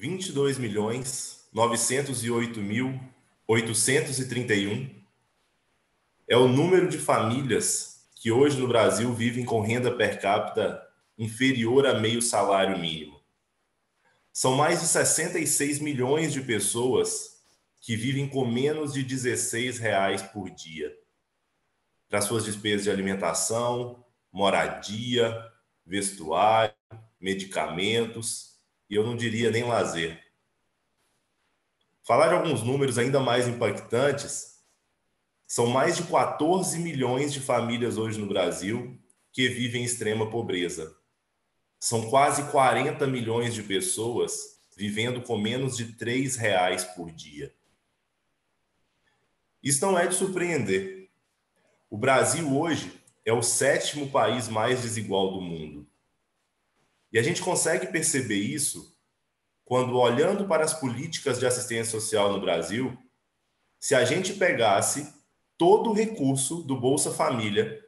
22.908.831 é o número de famílias que hoje no Brasil vivem com renda per capita inferior a meio salário mínimo. São mais de 66 milhões de pessoas que vivem com menos de R$ 16 por dia para suas despesas de alimentação, moradia, vestuário, medicamentos e eu não diria nem lazer. Falar de alguns números ainda mais impactantes, são mais de 14 milhões de famílias hoje no Brasil que vivem em extrema pobreza. São quase 40 milhões de pessoas vivendo com menos de R$ 3 por dia. Isso não é de surpreender. O Brasil hoje é o 7º país mais desigual do mundo. E a gente consegue perceber isso quando, olhando para as políticas de assistência social no Brasil, se a gente pegasse todo o recurso do Bolsa Família,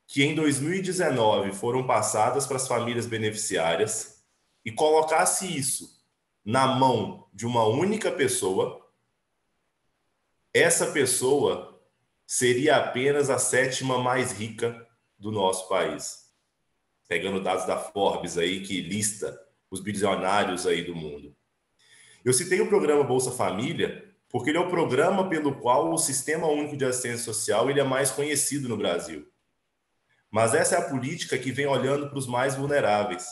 que em 2019 foram passadas para as famílias beneficiárias, e colocasse isso na mão de uma única pessoa, essa pessoa seria apenas a 7ª mais rica do nosso país. Pegando dados da Forbes aí, que lista os bilionários aí do mundo. Eu citei o programa Bolsa Família porque ele é o programa pelo qual o Sistema Único de Assistência Social ele é mais conhecido no Brasil. Mas essa é a política que vem olhando para os mais vulneráveis.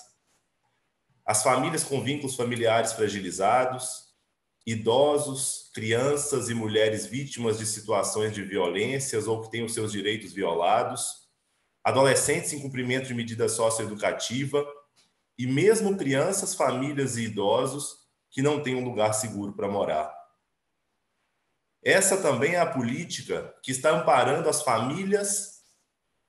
As famílias com vínculos familiares fragilizados, idosos, crianças e mulheres vítimas de situações de violências ou que têm os seus direitos violados, adolescentes em cumprimento de medida socioeducativa e mesmo crianças, famílias e idosos que não têm um lugar seguro para morar. Essa também é a política que está amparando as famílias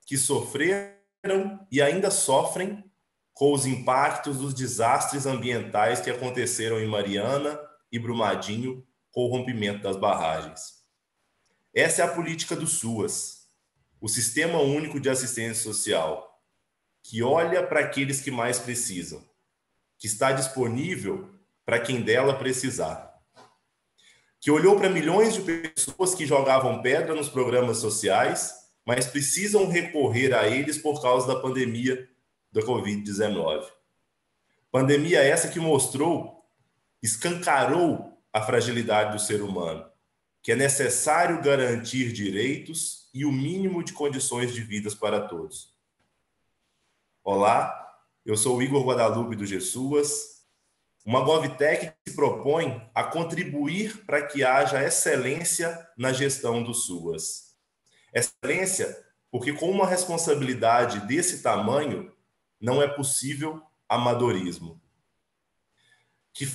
que sofreram e ainda sofrem com os impactos dos desastres ambientais que aconteceram em Mariana e Brumadinho com o rompimento das barragens. Essa é a política do SUAS, o Sistema Único de Assistência Social, que olha para aqueles que mais precisam, que está disponível para quem dela precisar, que olhou para milhões de pessoas que jogavam pedra nos programas sociais, mas precisam recorrer a eles por causa da pandemia da Covid-19. Pandemia essa que escancarou a fragilidade do ser humano, que é necessário garantir direitos e o mínimo de condições de vida para todos. Olá, eu sou o Igor Guadalupe do GESUAS, uma GovTech que se propõe a contribuir para que haja excelência na gestão do SUAS. Excelência porque com uma responsabilidade desse tamanho não é possível amadorismo. Que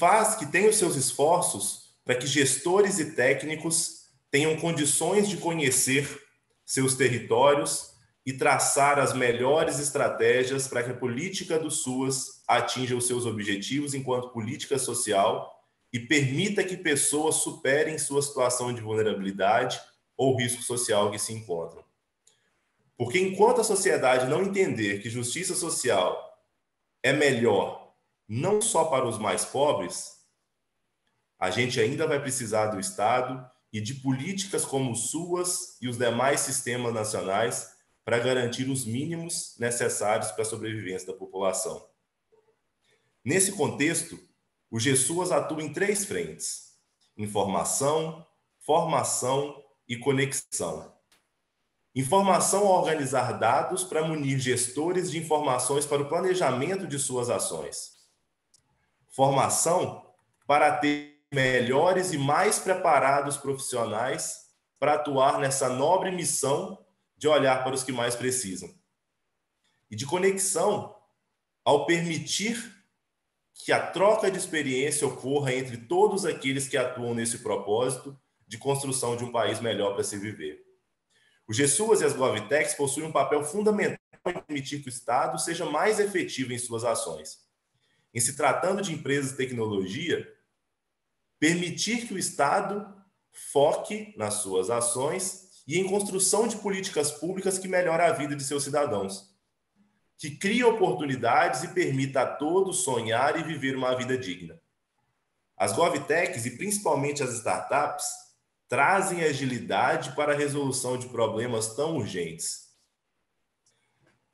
tem os seus esforços para que gestores e técnicos tenham condições de conhecer seus territórios e traçar as melhores estratégias para que a política do SUAS atinja os seus objetivos enquanto política social e permita que pessoas superem sua situação de vulnerabilidade ou risco social que se encontram. Porque enquanto a sociedade não entender que justiça social é melhor não só para os mais pobres, a gente ainda vai precisar do Estado e de políticas como o SUAS e os demais sistemas nacionais para garantir os mínimos necessários para a sobrevivência da população. Nesse contexto, o GESUAS atua em 3 frentes: informação, formação e conexão. Informação a organizar dados para munir gestores de informações para o planejamento de suas ações. Formação para ter melhores e mais preparados profissionais para atuar nessa nobre missão de olhar para os que mais precisam. E de conexão ao permitir que a troca de experiência ocorra entre todos aqueles que atuam nesse propósito de construção de um país melhor para se viver. O GESUAS e as GovTechs possuem um papel fundamental em permitir que o Estado seja mais efetivo em suas ações. Em se tratando de empresas de tecnologia, permitir que o Estado foque nas suas ações e em construção de políticas públicas que melhorem a vida de seus cidadãos, que crie oportunidades e permita a todos sonhar e viver uma vida digna. As GovTechs e principalmente as startups trazem agilidade para a resolução de problemas tão urgentes.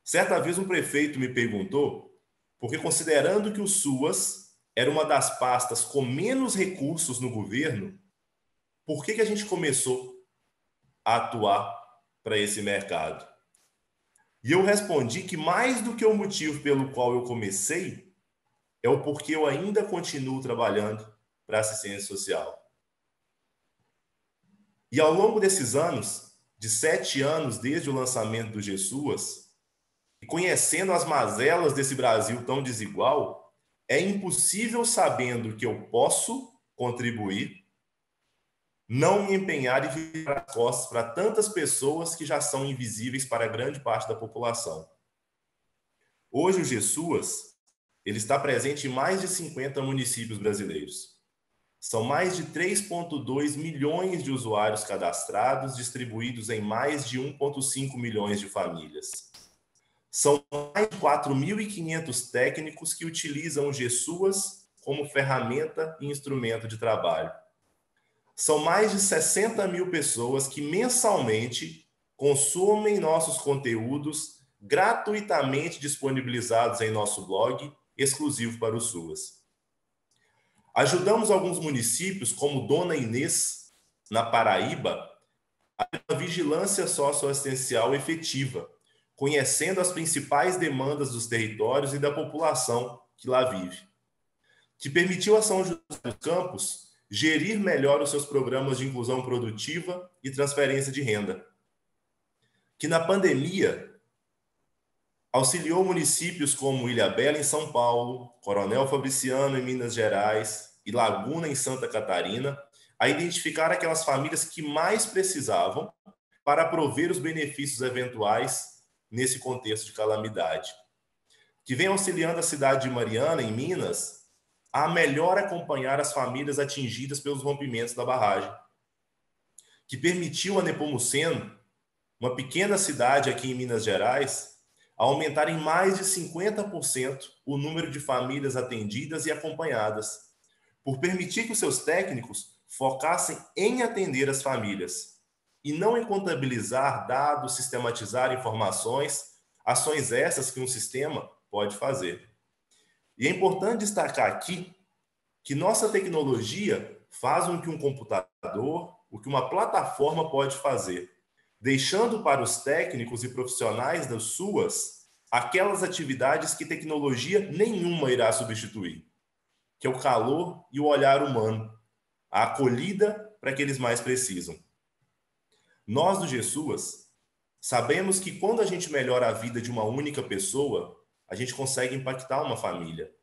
Certa vez um prefeito me perguntou, porque considerando que o SUAS era uma das pastas com menos recursos no governo, por que a gente começou a atuar para esse mercado? E eu respondi que mais do que o motivo pelo qual eu comecei, é o porquê eu ainda continuo trabalhando para a assistência social. E ao longo desses anos, de 7 anos desde o lançamento do GSUAS, e conhecendo as mazelas desse Brasil tão desigual, é impossível, sabendo que eu posso contribuir, não me empenhar e virar as costas para tantas pessoas que já são invisíveis para grande parte da população. Hoje o GSUAS ele está presente em mais de 50 municípios brasileiros. São mais de 3,2 milhões de usuários cadastrados, distribuídos em mais de 1,5 milhões de famílias. São mais de 4.500 técnicos que utilizam o GSUAS como ferramenta e instrumento de trabalho. São mais de 60 mil pessoas que mensalmente consomem nossos conteúdos gratuitamente disponibilizados em nosso blog, exclusivo para o SUAS. Ajudamos alguns municípios, como Dona Inês, na Paraíba, a uma vigilância socioassistencial efetiva, conhecendo as principais demandas dos territórios e da população que lá vive, que permitiu a São José dos Campos gerir melhor os seus programas de inclusão produtiva e transferência de renda, que na pandemia auxiliou municípios como Ilhabela, em São Paulo, Coronel Fabriciano, em Minas Gerais, e Laguna, em Santa Catarina, a identificar aquelas famílias que mais precisavam para prover os benefícios eventuais nesse contexto de calamidade. Que vem auxiliando a cidade de Mariana, em Minas, a melhor acompanhar as famílias atingidas pelos rompimentos da barragem. Que permitiu a Nepomuceno, uma pequena cidade aqui em Minas Gerais, a aumentar em mais de 50% o número de famílias atendidas e acompanhadas, por permitir que os seus técnicos focassem em atender as famílias e não em contabilizar dados, sistematizar informações, ações essas que um sistema pode fazer. E é importante destacar aqui que nossa tecnologia faz o que um computador, o que uma plataforma pode fazer, deixando para os técnicos e profissionais das SUAS aquelas atividades que tecnologia nenhuma irá substituir, que é o calor e o olhar humano, a acolhida para aqueles mais precisam. Nós do GSUAS sabemos que quando a gente melhora a vida de uma única pessoa, a gente consegue impactar uma família.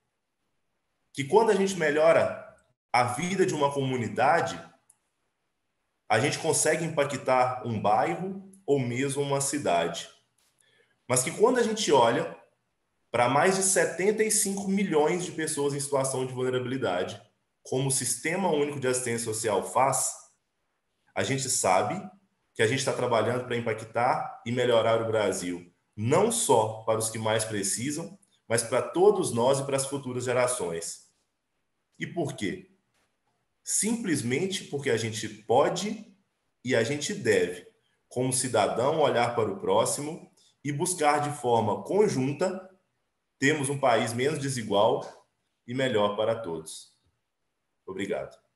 Que quando a gente melhora a vida de uma comunidade, a gente consegue impactar um bairro ou mesmo uma cidade. Mas que quando a gente olha para mais de 75 milhões de pessoas em situação de vulnerabilidade, como o Sistema Único de Assistência Social faz, a gente sabe que a gente está trabalhando para impactar e melhorar o Brasil, não só para os que mais precisam, mas para todos nós e para as futuras gerações. E por quê? Simplesmente porque a gente pode e a gente deve, como cidadão, olhar para o próximo e buscar de forma conjunta termos um país menos desigual e melhor para todos. Obrigado.